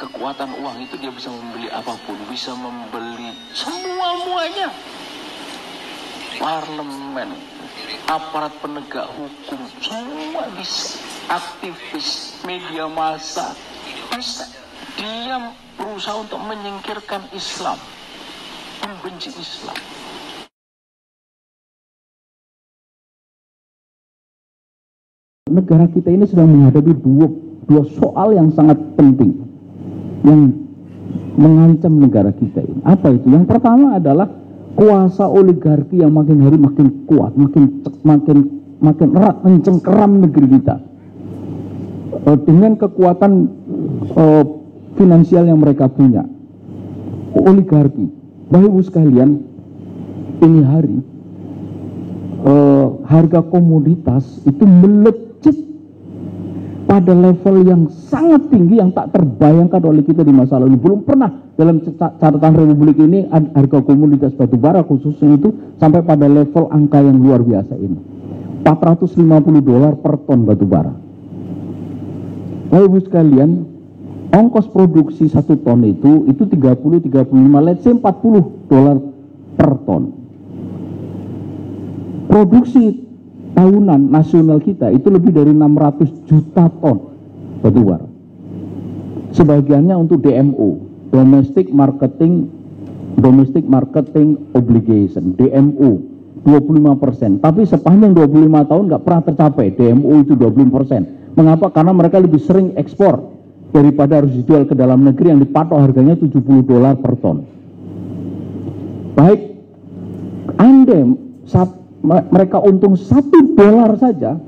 kekuatan uang itu dia bisa membeli apapun, bisa membeli semua-muanya. Parlemen, aparat penegak hukum, semua bisa. Aktivis, media massa, bisa. Dia berusaha untuk menyingkirkan Islam, membenci Islam. Negara kita ini sedang menghadapi dua soal yang sangat penting yang mengancam negara kita ini. Apa itu? Yang pertama adalah kuasa oligarki yang makin hari makin kuat, makin erat mencengkeram negeri kita. Dengan kekuatan finansial yang mereka punya, oligarki. Bapak Ibu sekalian, ini hari harga komoditas itu melejit pada level yang sangat tinggi yang tak terbayangkan oleh kita di masa lalu. Belum pernah dalam catatan Republik ini harga komoditas batubara khususnya itu sampai pada level angka yang luar biasa ini. $450 per ton batubara. Bapak Ibu sekalian, ongkos produksi 1 ton itu 30-35, let's say $40 per ton. Produksi tahunan nasional kita itu lebih dari 600 juta ton batubara. Sebagiannya untuk DMO, Domestic Marketing Obligation, DMO 25%. Tapi sepanjang 25 tahun nggak pernah tercapai DMO itu 25%. Mengapa? Karena mereka lebih sering ekspor daripada harus dijual ke dalam negeri yang dipatok harganya $70 per ton. Baik, mereka untung $1 saja,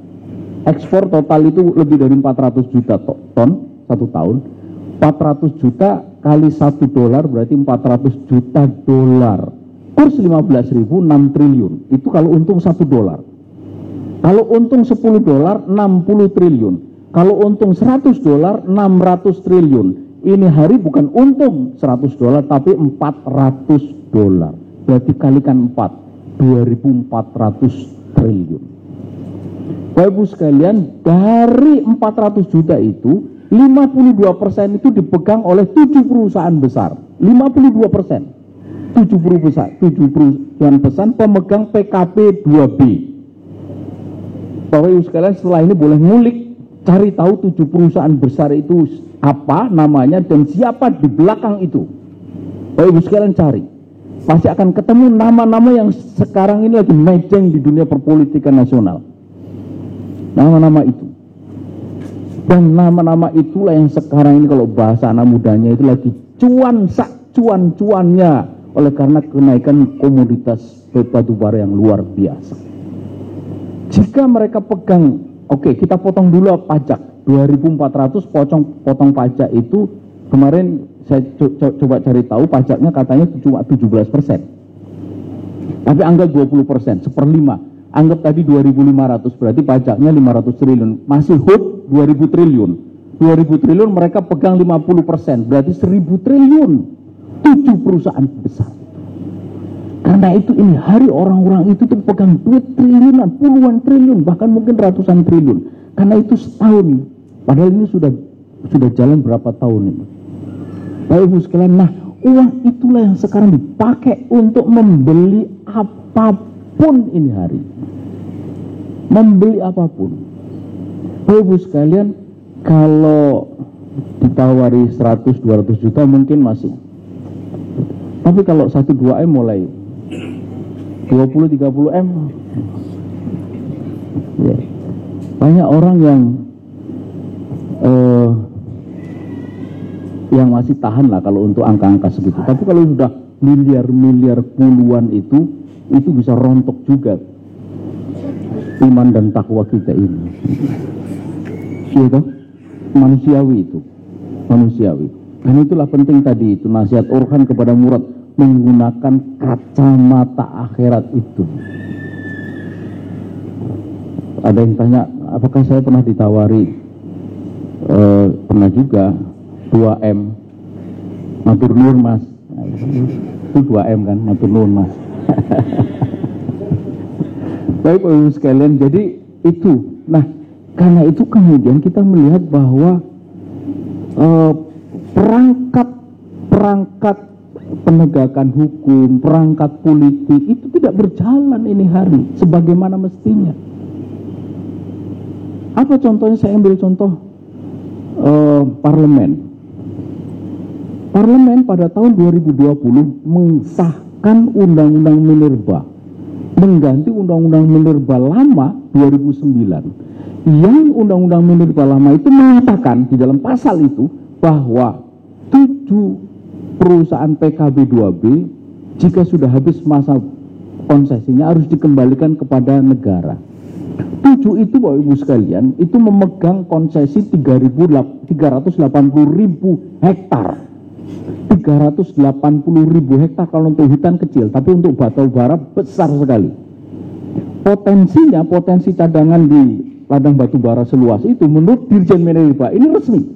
ekspor total itu lebih dari 400 juta ton 1 tahun. 400 juta kali $1 berarti 400 juta dolar. Kurs 15.000, 6 triliun. Itu kalau untung $1. Kalau untung $10, 60 triliun. Kalau untung $100, 600 triliun. Ini hari bukan untung $100 tapi $400. Berarti kalikan 4, 2.400 triliun. Bapak Ibu sekalian, dari 400 juta itu 52% itu dipegang oleh 7 perusahaan besar. 52%. 7 perusahaan besar pemegang PKP 2B. Bapak Ibu sekalian, setelah ini boleh ngulik, cari tahu 7 perusahaan besar itu apa namanya dan siapa di belakang itu. Bapak Ibu sekalian cari. Pasti akan ketemu nama-nama yang sekarang ini lagi mejeng di dunia perpolitikan nasional. Nama-nama itu. Dan nama-nama itulah yang sekarang ini kalau bahasa anak mudanya itu lagi cuan-cuannya oleh karena kenaikan komoditas batubara yang luar biasa. Jika mereka pegang, oke, kita potong dulu pajak 2.400, potong pajak itu kemarin saya coba cari tahu pajaknya katanya cuma 17%. Tapi anggap 20%, 1/5. Anggap tadi 2.500, berarti pajaknya 500 triliun. Masih hood 2.000 triliun. 2.000 triliun mereka pegang 50%, berarti 1.000 triliun. 7 perusahaan besar. Karena itu ini hari orang-orang itu tuh pegang duit triliunan, puluhan triliun, bahkan mungkin ratusan triliun. Karena itu setahun. Padahal ini sudah jalan berapa tahun ini. Bapak Ibu sekalian, nah uang itulah yang sekarang dipakai untuk membeli apapun ini hari. Membeli apapun. Bapak Ibu sekalian, kalau ditawari 100-200 juta mungkin masih. Tapi kalau 1-2 M mulai 20-30 M. Ya. Banyak orang yang masih tahan lah kalau untuk angka-angka segitu. Tapi kalau sudah miliar-miliar puluhan itu bisa rontok juga iman dan takwa kita ini. Gitu? Manusiawi itu. Manusiawi. Dan itulah penting tadi itu nasihat Orhan kepada Murad, menggunakan kacamata akhirat itu. Ada yang tanya, apakah saya pernah ditawari? Pernah juga 2M matur nuwun Mas. Itu 2M kan, matur nuwun Mas. Baik Bapak Ibu sekalian, jadi itu. Nah, karena itu kemudian kita melihat bahwa perangkat penegakan hukum, perangkat politik itu tidak berjalan ini hari sebagaimana mestinya. Apa contohnya? Saya ambil contoh parlemen. Parlemen pada tahun 2020 mengesahkan Undang-Undang Minerba, mengganti Undang-Undang Minerba lama 2009. Yang Undang-Undang Minerba lama itu mengatakan di dalam pasal itu bahwa 7 perusahaan PKB 2B jika sudah habis masa konsesinya harus dikembalikan kepada negara. 7 itu Bapak Ibu sekalian itu memegang konsesi 380.000 hektar. 380.000 hektar kalau untuk hutan kecil, tapi untuk batu bara besar sekali. Potensinya, potensi cadangan di ladang batu bara seluas itu menurut Dirjen Minerba ini resmi.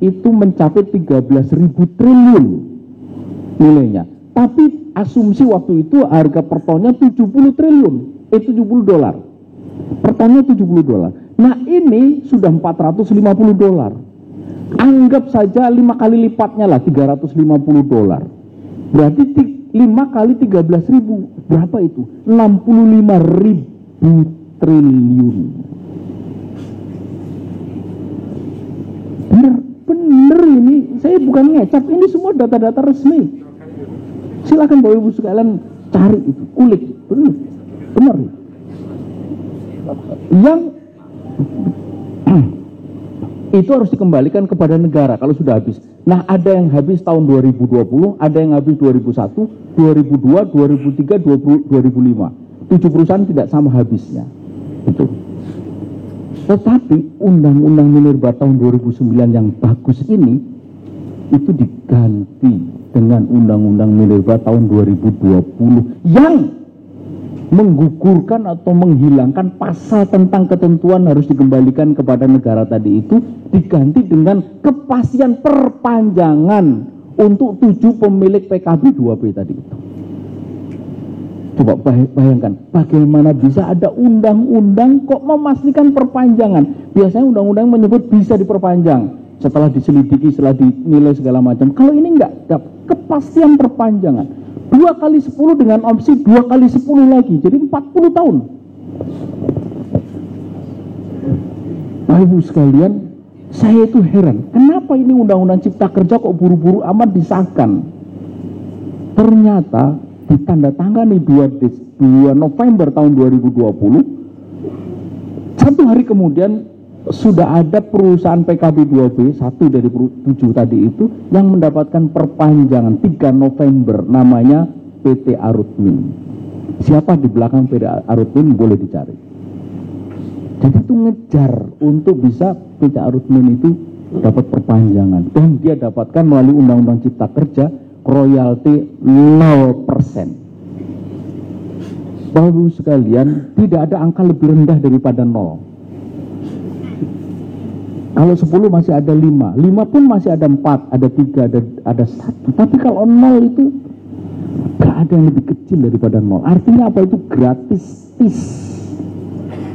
Itu mencapai 13.000 triliun nilainya. Tapi asumsi waktu itu harga per tonnya 70 triliun, $70. Per tonnya $70. Nah ini sudah $450. Anggap saja 5 kali lipatnya lah, $350. Berarti 5 kali 13.000 berapa itu? 65.000 triliun. Bener ini, saya bukan ngecap, ini semua data-data resmi. Silakan Bapak Ibu sekalian cari itu, kulik, benar. Yang itu harus dikembalikan kepada negara kalau sudah habis. Nah, ada yang habis tahun 2020, ada yang habis 2001, 2002, 2003, 2005. 7 perusahaan tidak sama habisnya. Itu. Tetapi Undang-Undang Minerba tahun 2009 yang bagus ini itu diganti dengan Undang-Undang Minerba tahun 2020 yang menggugurkan atau menghilangkan pasal tentang ketentuan harus dikembalikan kepada negara tadi itu, diganti dengan kepastian perpanjangan untuk 7 pemilik PKB 2B tadi itu. Coba bayangkan bagaimana bisa ada undang-undang kok memastikan perpanjangan. Biasanya undang-undang menyebut bisa diperpanjang setelah diselidiki, setelah dinilai segala macam. Kalau ini enggak, kepastian perpanjangan 2 kali 10 dengan opsi 2 kali 10 lagi, jadi 40 tahun. Bapak Ibu sekalian, saya itu heran, kenapa ini Undang-Undang Cipta Kerja kok buru-buru amat disahkan? Ternyata ditandatangani 2 November tahun 2020, 1 hari kemudian sudah ada perusahaan PKB 2B, 1 dari 7 tadi itu, yang mendapatkan perpanjangan 3 November, namanya PT Arutmin. Siapa di belakang PT Arutmin boleh dicari. Jadi itu ngejar untuk bisa PT Arutmin itu dapat perpanjangan. Dan dia dapatkan melalui Undang-Undang Cipta Kerja, royalti 0%. Bapak Ibu sekalian, tidak ada angka lebih rendah daripada 0. Kalau 10 masih ada 5, 5 pun masih ada 4, ada 3, ada 1. Tapi kalau 0 itu gak ada yang lebih kecil daripada 0. Artinya apa? Itu gratis.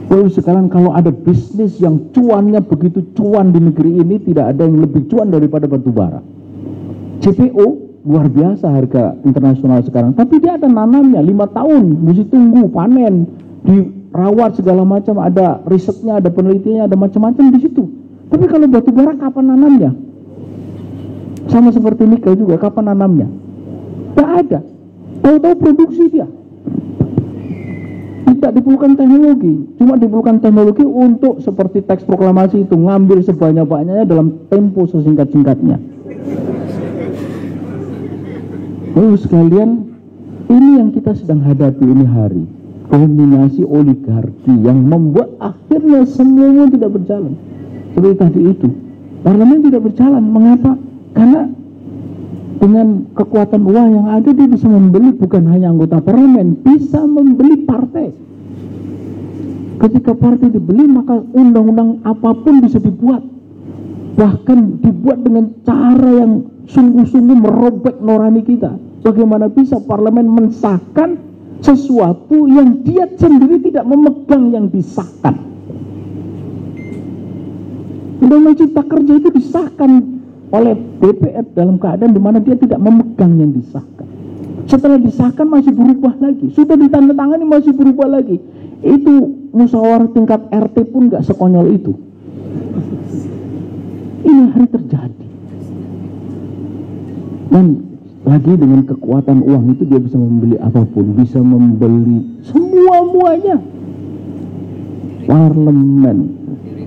Lalu sekarang kalau ada bisnis yang cuannya begitu cuan di negeri ini, tidak ada yang lebih cuan daripada batu bara. CPO luar biasa harga internasional sekarang, tapi dia ada nanamnya 5 tahun, mesti tunggu panen, dirawat segala macam, ada risetnya, ada penelitiannya, ada macam-macam di situ. Tapi kalau batu bara kapan nanamnya? Sama seperti nikel juga, kapan nanamnya? Tak ada. Tahu-tahu produksi dia. Tidak diperlukan teknologi, cuma diperlukan teknologi untuk seperti teks proklamasi itu, ngambil sebanyak-banyaknya dalam tempo sesingkat-singkatnya. Lalu sekalian, ini yang kita sedang hadapi ini hari. Kombinasi oligarki yang membuat akhirnya semuanya tidak berjalan. Seperti tadi itu, parlemen tidak berjalan. Mengapa? Karena dengan kekuatan uang yang ada, dia bisa membeli bukan hanya anggota parlemen, bisa membeli partai. Ketika partai dibeli, maka undang-undang apapun bisa dibuat. Bahkan dibuat dengan cara yang sungguh-sungguh merobek nurani kita. Bagaimana bisa parlemen mensahkan sesuatu yang dia sendiri tidak memegang yang disahkan? Undang-Undang Cipta Kerja itu disahkan oleh DPR dalam keadaan di mana dia tidak memegang yang disahkan. Setelah disahkan masih berubah lagi, sudah ditandatangani masih berubah lagi. Itu musyawarah tingkat RT pun nggak sekonyol itu. Ini hari terjadi. Dan lagi dengan kekuatan uang itu dia bisa membeli apapun, bisa membeli semua-muanya. Parlemen,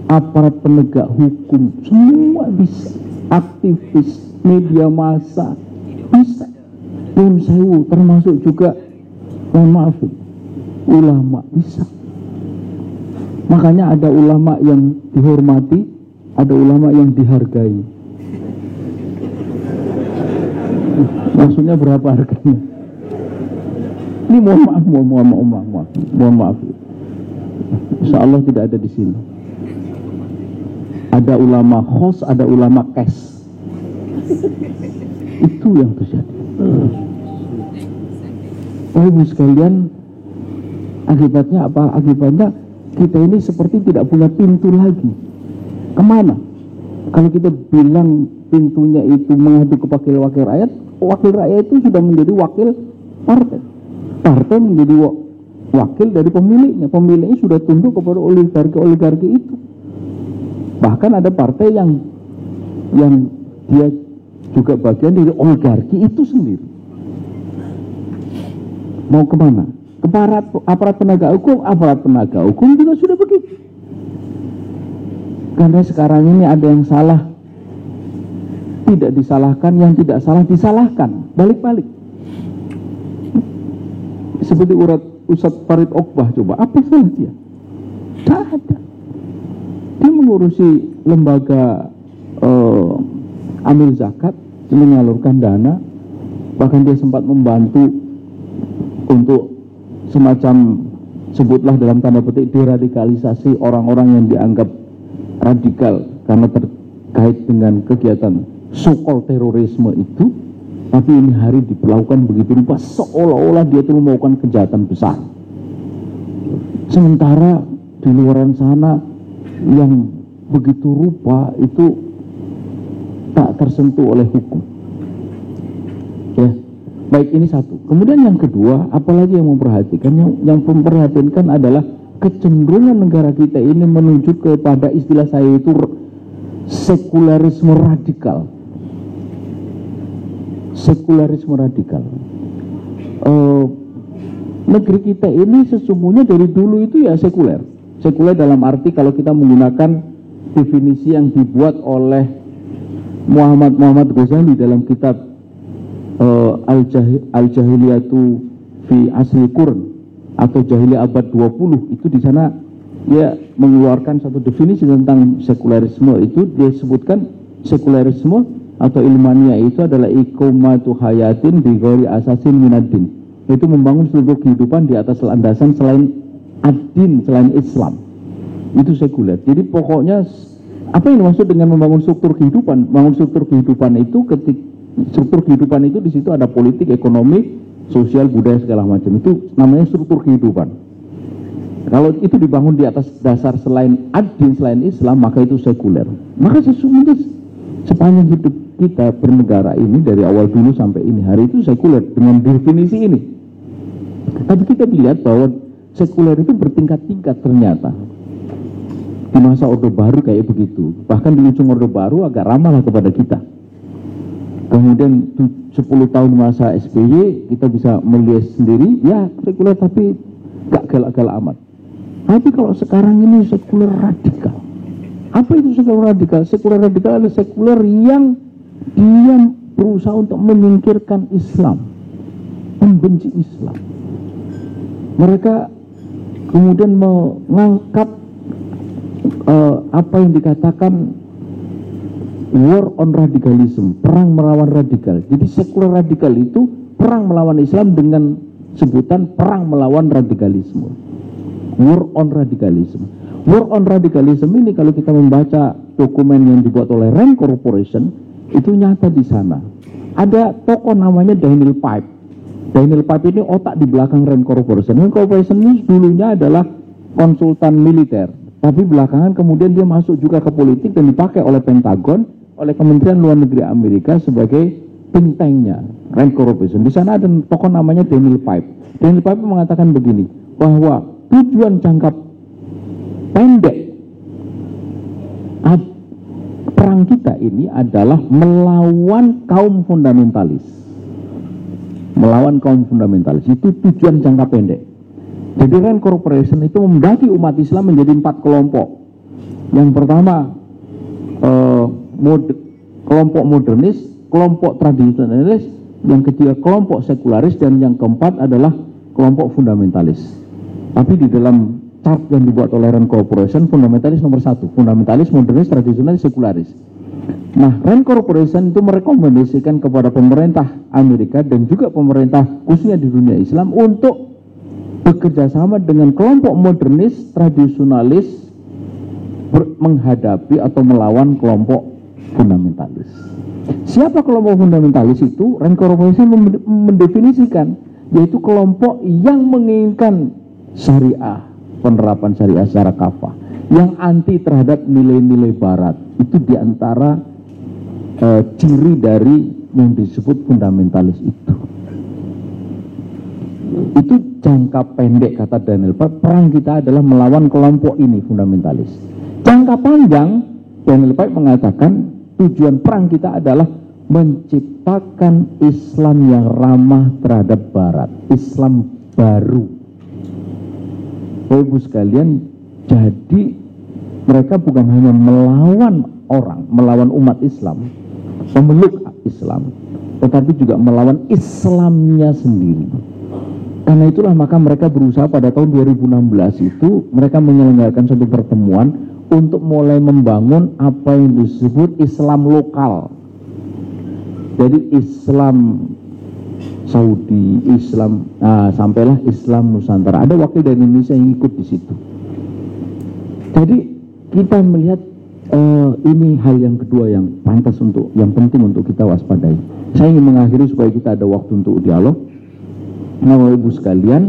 aparat penegak hukum, semua bisa. Aktivis, media massa, bisa. Nun sewu, termasuk juga, mohon maaf, ulama, bisa. Makanya ada ulama yang dihormati, ada ulama yang dihargai. Maksudnya berapa harganya? Ini mohon maaf. Insya Allah tidak ada di sini. Ada ulama khos, ada ulama kes. Itu yang terjadi. Ibu sekalian, akibatnya apa? Akibatnya kita ini seperti tidak punya pintu lagi. Kemana? Kalau kita bilang pintunya itu mengadu ke wakil rakyat itu sudah menjadi wakil partai. Partai menjadi wakil dari pemiliknya. Pemiliknya sudah tunduk kepada oligarki itu. Bahkan ada partai yang dia juga bagian dari oligarki itu sendiri. Mau kemana? Ke aparat penegak hukum juga sudah begitu. Karena sekarang ini ada yang salah tidak disalahkan, yang tidak salah disalahkan, balik-balik. Seperti Ustadz Farid Okbah, coba apa salah dia? Tak ada. Dia mengurusi lembaga amil zakat, menyalurkan dana, bahkan dia sempat membantu untuk semacam, sebutlah dalam tanda petik, deradikalisasi orang-orang yang dianggap radikal karena terkait dengan kegiatan so-called terorisme itu. Tapi ini hari diperlakukan begitu rupa seolah-olah dia itu melakukan kejahatan besar. Sementara di luar sana yang begitu rupa itu tak tersentuh oleh hukum. Ya, baik, ini satu. Kemudian yang kedua, apalagi yang memperhatikan, yang memperhatikan adalah kecenderungan negara kita ini menuju kepada istilah saya itu sekularisme radikal. Sekularisme radikal. Negeri kita ini sesungguhnya dari dulu itu ya sekuler. Sekuler dalam arti kalau kita menggunakan definisi yang dibuat oleh Muhammad Ghazali dalam kitab Al-Jahiliyatu fi Asri Qurn atau Jahiliyah abad 20, itu di sana dia mengeluarkan satu definisi tentang sekularisme. Itu dia sebutkan sekularisme atau ilmania itu adalah iqamatu hayatin bi ghairi asasin minaddin, itu membangun seluruh kehidupan di atas landasan selain ad-din, selain Islam. Itu sekuler. Jadi pokoknya apa yang dimaksud dengan membangun struktur kehidupan? Membangun struktur kehidupan itu struktur kehidupan itu di situ ada politik, ekonomi, sosial, budaya, segala macam. Itu namanya struktur kehidupan. Kalau itu dibangun di atas dasar selain ad-din, selain Islam, maka itu sekuler. Maka sesungguhnya sepanjang hidup kita bernegara ini dari awal dulu sampai ini hari itu sekuler dengan definisi ini. Tapi kita lihat bahwa sekuler itu bertingkat-tingkat ternyata. Di masa Orde Baru kayak begitu. Bahkan di ujung Orde Baru agak ramah lah kepada kita. Kemudian 10 tahun masa SBY kita bisa melihat sendiri, ya sekuler tapi gak galak-galak amat. Tapi kalau sekarang ini sekuler radikal. Apa itu sekuler radikal? Sekuler radikal adalah sekuler yang dia berusaha untuk menyingkirkan Islam, membenci Islam. Mereka kemudian mengangkat apa yang dikatakan war on radicalism, perang melawan radikal. Jadi sekuler radikal itu perang melawan Islam dengan sebutan perang melawan radikalisme. War on radicalism. War on radicalism ini kalau kita membaca dokumen yang dibuat oleh Rand Corporation, itu nyata di sana. Ada tokoh namanya Daniel Pipe. Daniel Pipe ini otak di belakang Rand Corporation. Rand Corporation ini dulunya adalah konsultan militer, tapi belakangan kemudian dia masuk juga ke politik dan dipakai oleh Pentagon oleh Kementerian Luar Negeri Amerika sebagai think tank-nya Rand Corporation. Di sana ada tokoh namanya Daniel Pipe. Daniel Pipe mengatakan begini, bahwa tujuan jangka pendek perang kita ini adalah melawan kaum fundamentalis. Melawan kaum fundamentalis itu tujuan jangka pendek. Jadi Rand Corporation itu membagi umat Islam menjadi 4 kelompok. Yang pertama kelompok modernis, kelompok tradisionalis, yang ketiga kelompok sekularis, dan yang keempat adalah kelompok fundamentalis. Tapi di dalam chart yang dibuat oleh Rand Corporation, fundamentalis nomor 1, fundamentalis, modernis, tradisionalis, sekularis. Nah, Rand Corporation itu merekomendasikan kepada pemerintah Amerika dan juga pemerintah khususnya di dunia Islam untuk bekerja sama dengan kelompok modernis, tradisionalis menghadapi atau melawan kelompok fundamentalis. Siapa kelompok fundamentalis itu? Rand Corporation mendefinisikan, yaitu kelompok yang menginginkan syariah, penerapan syariah secara kafah, yang anti terhadap nilai-nilai barat. Itu diantara ciri dari yang disebut fundamentalis itu. Itu jangka pendek, kata Daniel Pipe, perang kita adalah melawan kelompok ini fundamentalis. Jangka panjang, Daniel Pipe mengatakan tujuan perang kita adalah menciptakan Islam yang ramah terhadap barat, Islam baru. Ibu sekalian, jadi mereka bukan hanya melawan orang, melawan umat Islam, pemeluk Islam, tetapi juga melawan Islamnya sendiri. Karena itulah maka mereka berusaha pada tahun 2016 itu mereka menyelenggarakan satu pertemuan untuk mulai membangun apa yang disebut Islam lokal. Jadi Islam Saudi, Islam, sampailah Islam Nusantara. Ada wakil dari Indonesia yang ikut di situ. Jadi kita melihat ini hal yang kedua yang pantas untuk, yang penting untuk kita waspadai. Saya ingin mengakhiri supaya kita ada waktu untuk dialog. Nah, Bapak Ibu sekalian,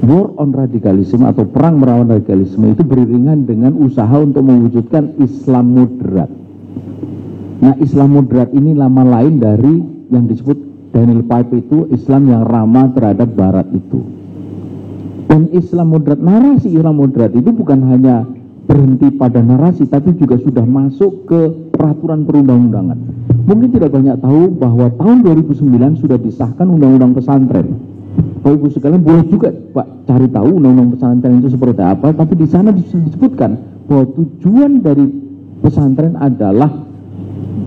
war on radikalisme atau perang melawan radikalisme itu beriringan dengan usaha untuk mewujudkan Islam moderat. Nah, Islam moderat ini nama lain dari yang disebut Daniel Pipe itu Islam yang ramah terhadap barat itu. Dan Islam moderat, narasi Islam moderat itu bukan hanya berhenti pada narasi, tapi juga sudah masuk ke peraturan perundang-undangan. Mungkin tidak banyak tahu bahwa tahun 2009 sudah disahkan Undang-Undang Pesantren. Bapak Ibu sekalian boleh juga Pak cari tahu Undang-Undang Pesantren itu seperti apa, tapi di sana disebutkan bahwa tujuan dari pesantren adalah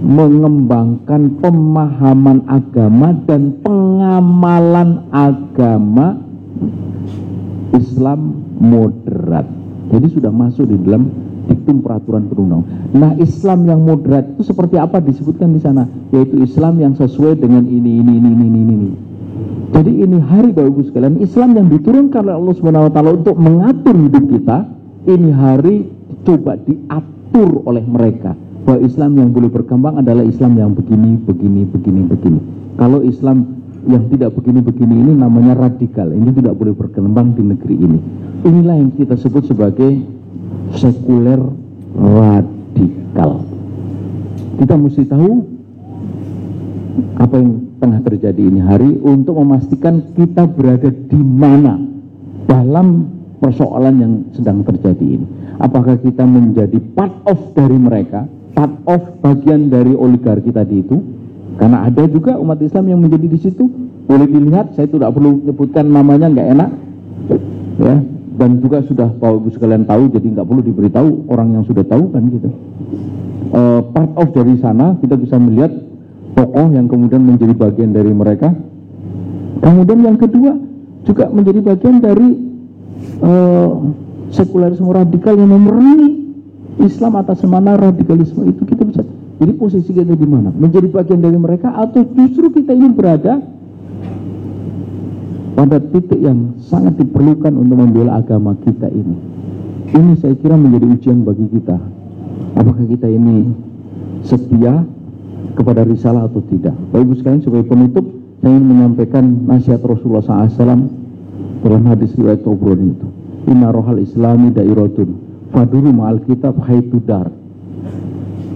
mengembangkan pemahaman agama dan pengamalan agama Islam moderat. Jadi sudah masuk di dalam diktum peraturan perundang. Nah, Islam yang moderat itu seperti apa disebutkan di sana? Yaitu Islam yang sesuai dengan ini. Jadi ini hari Bapak Ibu sekalian, Islam yang diturunkan oleh Allah Subhanahu wa taala untuk mengatur hidup kita, ini hari coba diatur oleh mereka. Bahwa Islam yang boleh berkembang adalah Islam yang begini. Kalau Islam yang tidak begini ini namanya radikal. Ini tidak boleh berkembang di negeri ini. Inilah yang kita sebut sebagai sekuler radikal. Kita mesti tahu apa yang tengah terjadi ini hari untuk memastikan kita berada di mana dalam persoalan yang sedang terjadi ini. Apakah kita menjadi part of dari mereka, part of bagian dari oligarki tadi itu? Karena ada juga umat Islam yang menjadi di situ. Boleh dilihat, saya tidak perlu menyebutkan namanya, nggak enak, ya. Dan juga sudah Bapak Ibu sekalian tahu, jadi nggak perlu diberitahu, orang yang sudah tahu kan gitu. Part of dari sana kita bisa melihat tokoh yang kemudian menjadi bagian dari mereka. Kemudian yang kedua juga menjadi bagian dari sekularisme radikal yang memerangi Islam atas nama radikalisme itu. Kita bisa, jadi posisi kita di mana? Menjadi bagian dari mereka atau justru kita ini berada pada titik yang sangat diperlukan untuk membela agama kita ini. Ini saya kira menjadi ujian bagi kita. Apakah kita ini setia kepada risalah atau tidak? Bapak Ibu sekalian, sebagai penutup, saya ingin menyampaikan nasihat Rasulullah SAW dalam hadis riwayat Tabrani itu. Inna rohal islami dairatun Faduru ma'al kitab haitudar.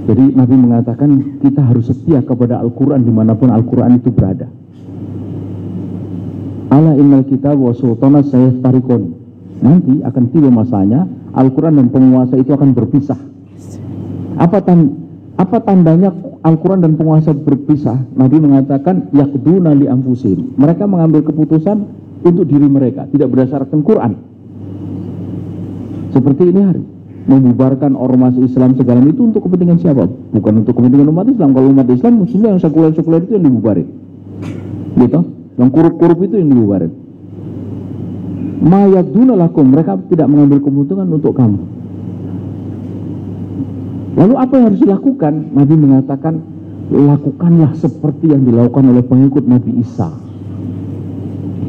Jadi Nabi mengatakan kita harus setia kepada Al-Quran dimanapun Al-Quran itu berada. Ala innal kitab wa sultana sayaftarikun. Nanti akan tiba masanya Al-Quran dan penguasa itu akan berpisah. Apa tandanya Al-Quran dan penguasa berpisah? Nabi mengatakan yaqduna li anfusihim. Mereka mengambil keputusan untuk diri mereka, tidak berdasarkan Quran. Seperti ini hari membubarkan ormas Islam segala itu untuk kepentingan siapa? Bukan untuk kepentingan umat Islam. Kalau umat Islam mestinya yang sekuler-sekuler itu yang dibubarin, gitu. Yang kurup-kurup itu yang dibubarin. Mayaduna lakum, mereka tidak mengambil keuntungan untuk kamu. Lalu apa yang harus dilakukan? Nabi mengatakan lakukanlah seperti yang dilakukan oleh pengikut Nabi Isa.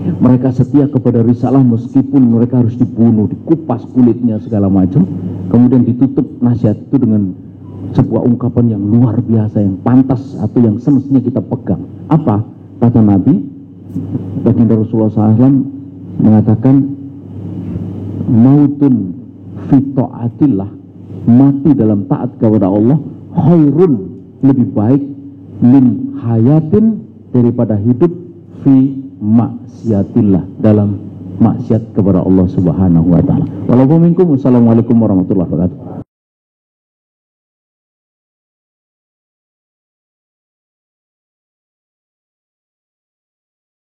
Mereka setia kepada risalah meskipun mereka harus dibunuh, dikupas kulitnya segala macam. Kemudian ditutup nasihat itu dengan sebuah ungkapan yang luar biasa, yang pantas atau yang semestinya kita pegang. Apa? Kata Nabi, baginda Rasulullah SAW mengatakan, mautun fi ta'atillah, mati dalam taat kepada Allah, khairun, lebih baik, min hayatin, daripada hidup fi maksiatillah, dalam maksiat kepada Allah Subhanahu wa taala. Wassalamualaikum warahmatullahi wabarakatuh.